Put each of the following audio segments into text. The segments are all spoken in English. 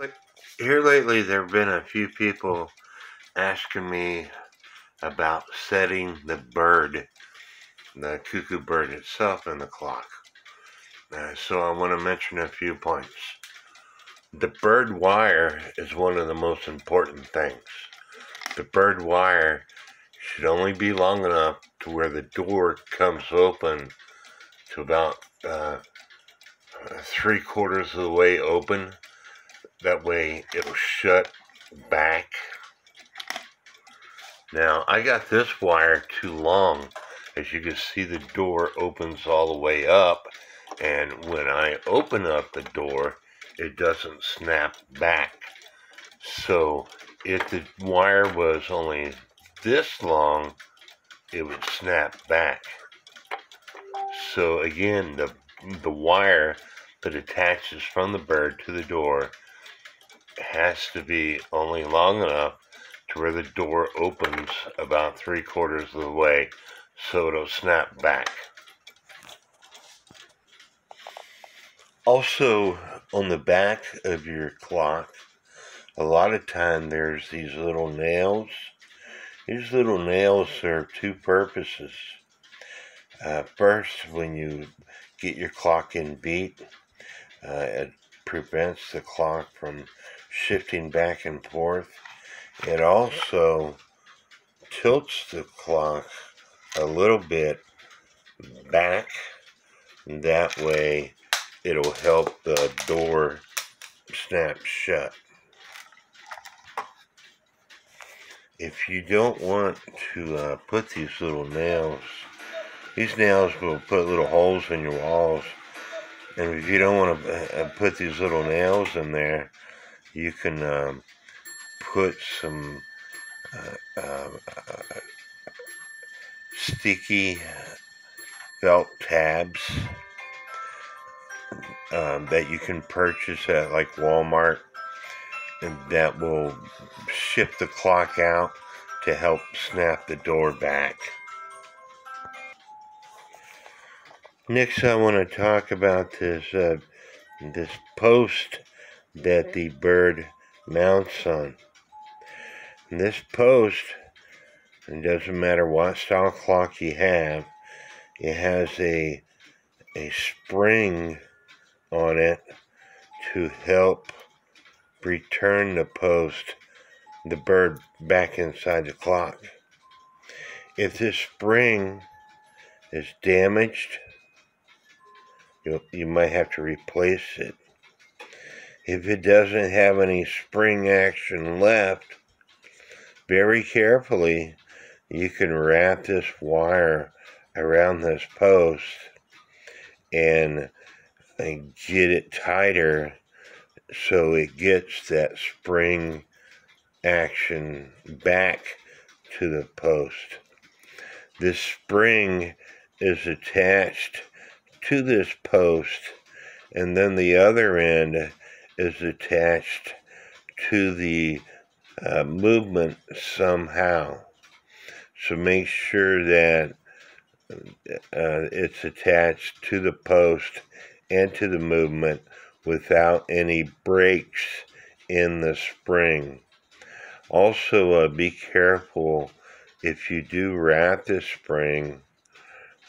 Like here lately, there have been a few people asking me about setting the cuckoo bird itself in the clock. So I want to mention a few points. The bird wire is one of the most important things. The bird wire should only be long enough to where the door comes open to about 3/4 of the way open. That way it'll shut back. Now I got this wire too long. As you can see, the door opens all the way up, and when I open up the door, it doesn't snap back. So if the wire was only this long, it would snap back. So again, the wire that attaches from the bird to the door has to be only long enough to where the door opens about 3/4 of the way, so it'll snap back. Also, on the back of your clock, a lot of time there's these little nails. These little nails serve two purposes. First, when you get your clock in beat, it prevents the clock from shifting back and forth. It also tilts the clock a little bit back. That way it'll help the door snap shut. If you don't want to put these nails will put little holes in your walls. And if you don't want to put these little nails in there, you can put some sticky felt tabs that you can purchase at like Walmart, and that will shift the clock out to help snap the door back. Next, I want to talk about this post that the bird mounts on. And this post, it doesn't matter what style clock you have, it has a spring on it to help return the bird back inside the clock. If this spring is damaged, you might have to replace it. If it doesn't have any spring action left, very carefully you can wrap this wire around this post and get it tighter so it gets that spring action back to the post. This spring is attached to this post, and then the other end is attached to the movement somehow. So make sure that it's attached to the post and to the movement without any breaks in the spring. Also, be careful if you do wrap this spring.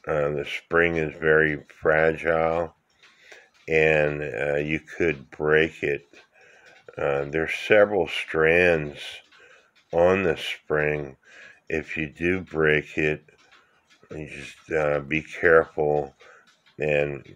The spring is very fragile, and you could break it. There's several strands on the spring. If you do break it, you just be careful and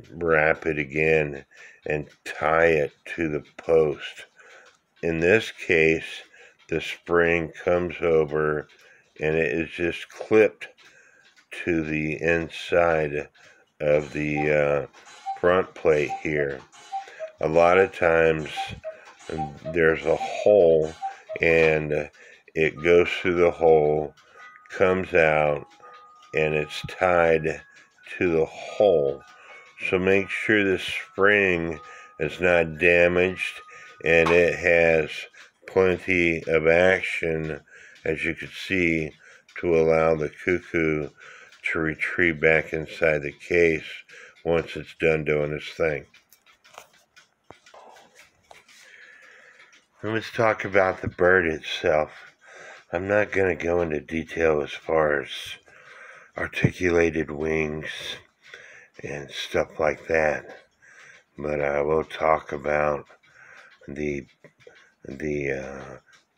wrap it again and tie it to the post. In this case, the spring comes over and it is just clipped to the inside of the front plate here. A lot of times there's a hole, and it goes through the hole, comes out, and it's tied to the hole. So make sure the spring is not damaged and it has plenty of action, as you can see, to allow the cuckoo to retrieve back inside the case once it's done doing its thing. Let's talk about the bird itself. I'm not going to go into detail as far as articulated wings and stuff like that, but I will talk about the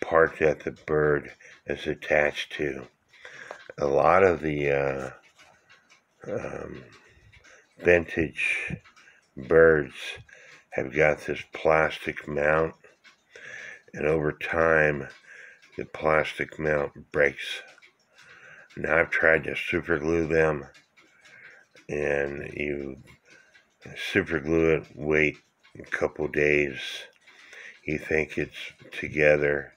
part that the bird is attached to. A lot of the vintage birds have got this plastic mount, and over time the plastic mount breaks. Now I've tried to super glue them, and you super glue it, wait a couple days, you think it's together,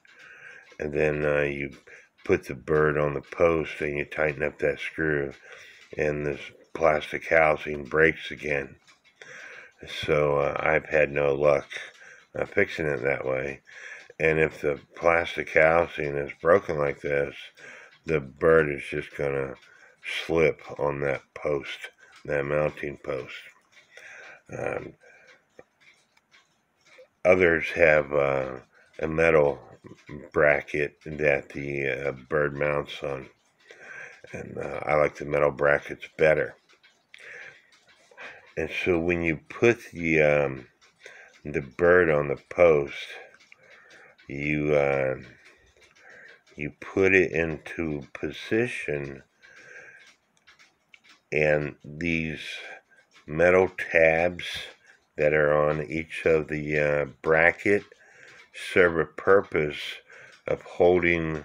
and then you put the bird on the post and you tighten up that screw, and this plastic housing breaks again. So I've had no luck fixing it that way. And if the plastic housing is broken like this, the bird is just going to slip on that post, that mounting post. Others have a metal bracket that the bird mounts on, and I like the metal brackets better. And so when you put the bird on the post, you put it into position, and these metal tabs that are on each of the bracket serve a purpose of holding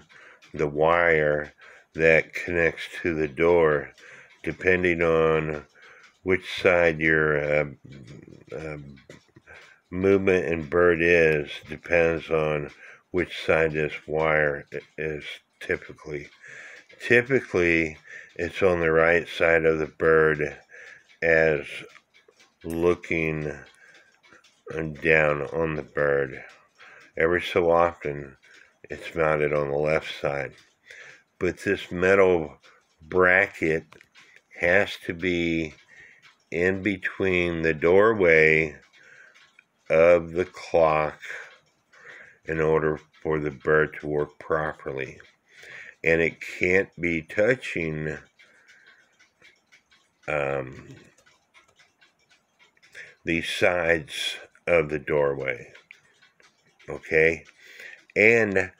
the wire that connects to the door, depending on which side your movement in bird is, depends on which side this wire is typically. Typically, it's on the right side of the bird as looking down on the bird. Every so often, it's mounted on the left side. But this metal bracket has to be in between the doorway of the clock in order for the bird to work properly. And it can't be touching the sides of the doorway. Okay? And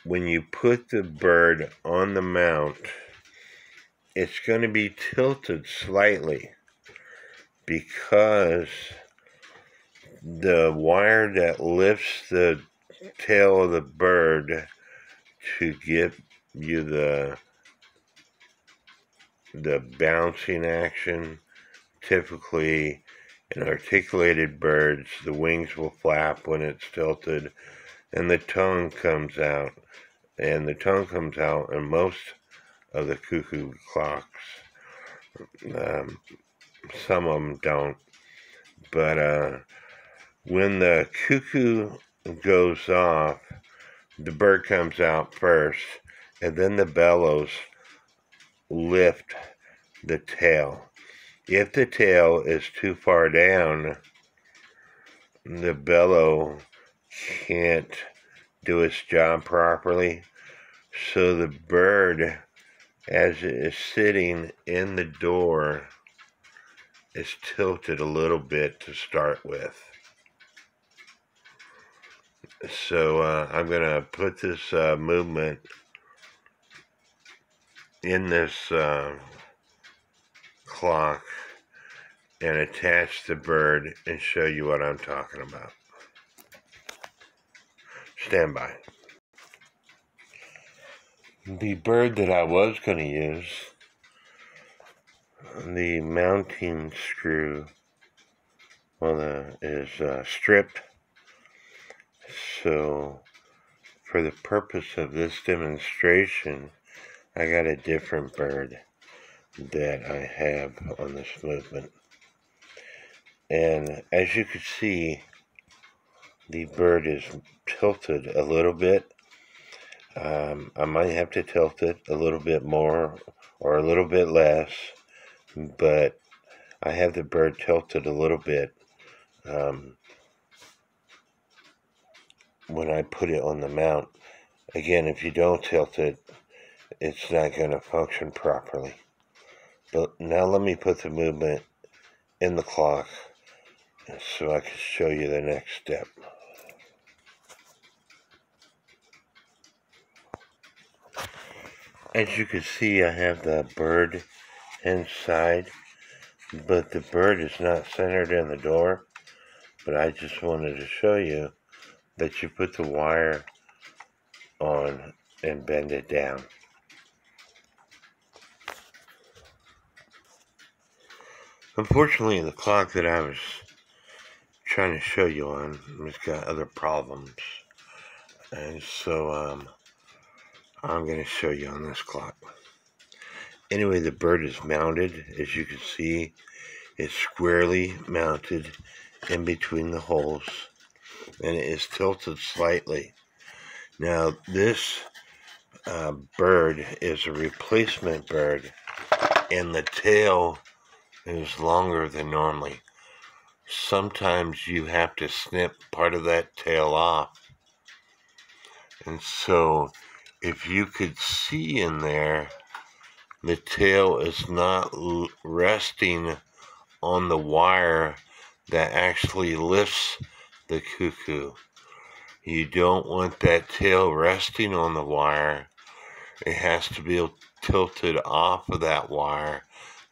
when you put the bird on the mount, it's going to be tilted slightly, because the wire that lifts the tail of the bird to give you the bouncing action, typically in articulated birds, the wings will flap when it's tilted, and the tongue comes out. And the tongue comes out in most of the cuckoo clocks. Some of them don't. But when the cuckoo goes off, the bird comes out first, and then the bellows lift the tail. If the tail is too far down, the bellow can't do its job properly. So the bird, as it is sitting in the door, is tilted a little bit to start with. So I'm going to put this movement in this clock and attach the bird and show you what I'm talking about. Stand by. The bird that I was going to use, the mounting screw, is stripped. So for the purpose of this demonstration, I got a different bird that I have on this movement. And as you can see, the bird is tilted a little bit. I might have to tilt it a little bit more or a little bit less, but I have the bird tilted a little bit. when I put it on the mount. Again, if you don't tilt it, it's not going to function properly. But now let me put the movement in the clock so I can show you the next step. As you can see, I have the bird inside, but the bird is not centered in the door. But I just wanted to show you that you put the wire on and bend it down. Unfortunately, the clock that I was trying to show you on has got other problems, and so I'm going to show you on this clock. Anyway, the bird is mounted. As you can see, it's squarely mounted in between the holes, and it is tilted slightly. Now, this bird is a replacement bird, and the tail is longer than normally. Sometimes you have to snip part of that tail off. And so, if you could see in there, the tail is not resting on the wire that actually lifts the cuckoo. You don't want that tail resting on the wire. It has to be tilted off of that wire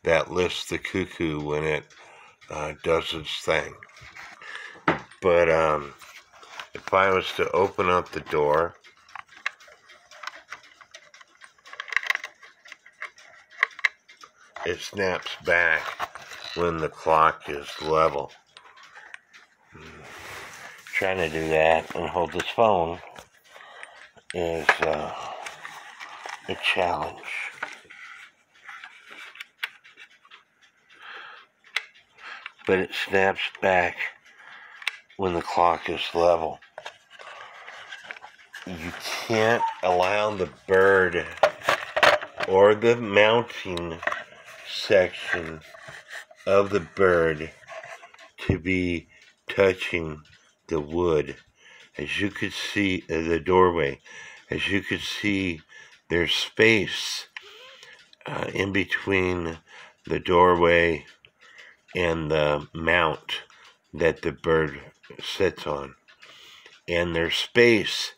that lifts the cuckoo when it does its thing. But if I was to open up the door, it snaps back when the clock is level. Trying to do that and hold this phone is a challenge. But it snaps back when the clock is level. You can't allow the bird or the mounting section of the bird to be touching the wood. As you could see, the doorway, as you could see, there's space in between the doorway and the mount that the bird sits on. And there's space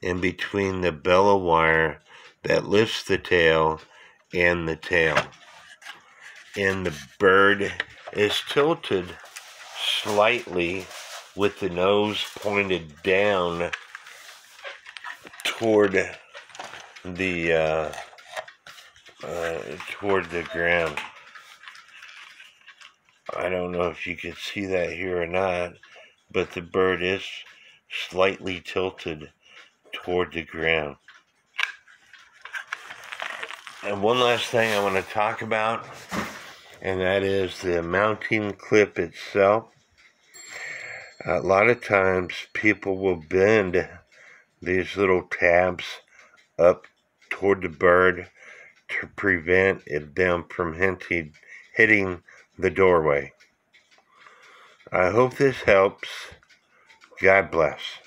in between the bellow wire that lifts the tail and the tail. And the bird is tilted slightly with the nose pointed down toward the ground. I don't know if you can see that here or not, but the bird is slightly tilted toward the ground. And one last thing I want to talk about, and that is the mounting clip itself. A lot of times people will bend these little tabs up toward the bird to prevent them from hitting the doorway. I hope this helps. God bless.